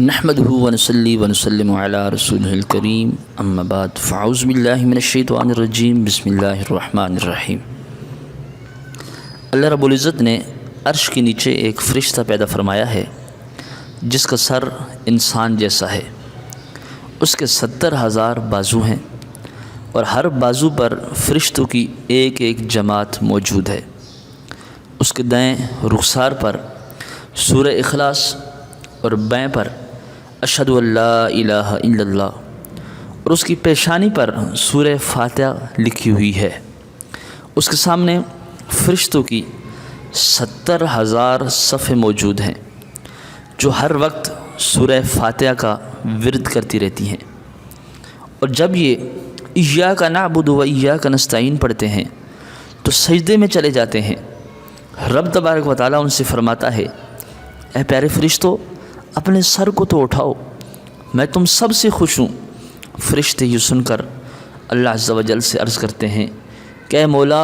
نحمده ونصلي ونسلم على رسوله الكريم اما بعد فاعوذ باللہ من الشیطان الرجیم بسم اللہ الرحمن الرحیم۔ اللہ رب العزت نے عرش کے نیچے ایک فرشتہ پیدا فرمایا ہے جس کا سر انسان جیسا ہے، اس کے 70,000 بازو ہیں اور ہر بازو پر فرشتوں کی ایک ایک جماعت موجود ہے۔ اس کے دائیں رخسار پر سورہ اخلاص اور بائیں پر اشہد ان لا الہ الا اللہ اور اس کی پیشانی پر سورہ فاتحہ لکھی ہوئی ہے۔ اس کے سامنے فرشتوں کی 70,000 صفیں موجود ہیں جو ہر وقت سورہ فاتحہ کا ورد کرتی رہتی ہیں، اور جب یہ ایاک نعبد و ایاک نستعین پڑھتے ہیں تو سجدے میں چلے جاتے ہیں۔ رب تبارک و تعالیٰ ان سے فرماتا ہے، اے پیارے فرشتوں، اپنے سر کو تو اٹھاؤ، میں تم سب سے خوش ہوں۔ فرشتے یہ سن کر اللہ عز و جل سے عرض کرتے ہیں کہ اے مولا،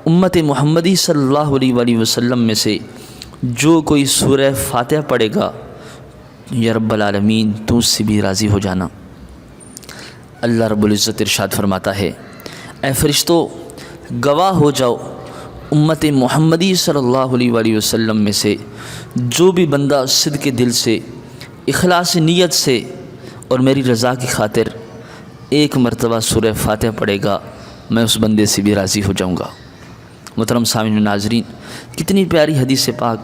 امت محمدی صلی اللہ علیہ وآلہ وسلم میں سے جو کوئی سورہ فاتحہ پڑھے گا، یا رب العالمین تو اس سے بھی راضی ہو جانا۔ اللہ رب العزت ارشاد فرماتا ہے، اے فرشتوں، گواہ ہو جاؤ، امت محمدی صلی اللہ علیہ وآلہ وسلم میں سے جو بھی بندہ صدق دل سے، اخلاص نیت سے اور میری رضا کی خاطر ایک مرتبہ سورہ فاتحہ پڑھے گا، میں اس بندے سے بھی راضی ہو جاؤں گا۔ محترم سامعین و ناظرین، کتنی پیاری حدیث پاک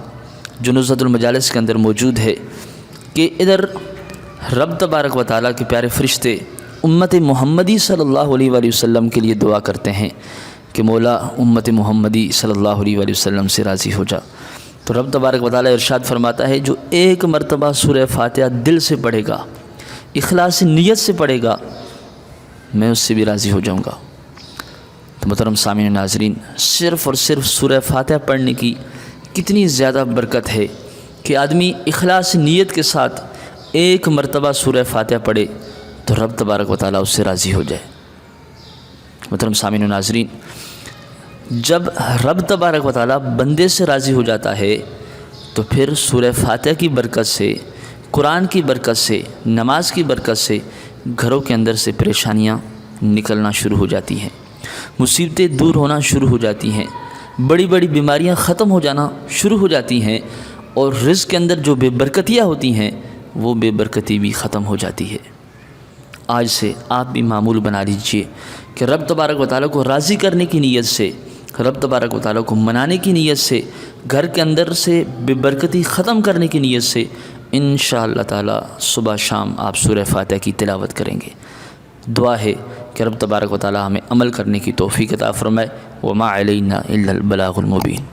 جو نزہۃ المجالس کے اندر موجود ہے کہ ادھر رب تبارک و تعالیٰ کے پیارے فرشتے امت محمدی صلی اللہ علیہ وآلہ وسلم کے لیے دعا کرتے ہیں کہ مولا امت محمدی صلی اللہ علیہ وآلہ وسلم سے راضی ہو جا۔ تو رب تبارک و تعالیٰ ارشاد فرماتا ہے، جو ایک مرتبہ سورہ فاتحہ دل سے پڑھے گا، اخلاص نیت سے پڑھے گا، میں اس سے بھی راضی ہو جاؤں گا۔ تو محترم سامعین ناظرین، صرف اور صرف سورہ فاتحہ پڑھنے کی کتنی زیادہ برکت ہے کہ آدمی اخلاص نیت کے ساتھ ایک مرتبہ سورہ فاتحہ پڑھے تو رب تبارک و تعالیٰ اس سے راضی ہو جائے۔ محترم سامعین و ناظرین، جب رب تبارک و تعالیٰ بندے سے راضی ہو جاتا ہے تو پھر سورہ فاتحہ کی برکت سے، قرآن کی برکت سے، نماز کی برکت سے گھروں کے اندر سے پریشانیاں نکلنا شروع ہو جاتی ہیں، مصیبتیں دور ہونا شروع ہو جاتی ہیں، بڑی بڑی بیماریاں ختم ہو جانا شروع ہو جاتی ہیں، اور رزق کے اندر جو بے برکتیاں ہوتی ہیں وہ بے برکتی بھی ختم ہو جاتی ہے۔ آج سے آپ بھی معمول بنا لیجئے کہ رب تبارک و تعالیٰ کو راضی کرنے کی نیت سے، رب تبارک و تعالیٰ کو منانے کی نیت سے، گھر کے اندر سے بے برکتی ختم کرنے کی نیت سے انشاءاللہ تعالیٰ صبح شام آپ سورہ فاتحہ کی تلاوت کریں گے۔ دعا ہے کہ رب تبارک و تعالیٰ ہمیں عمل کرنے کی توفیق عطا فرمائے۔ وما علینا الا البلاغ المبین۔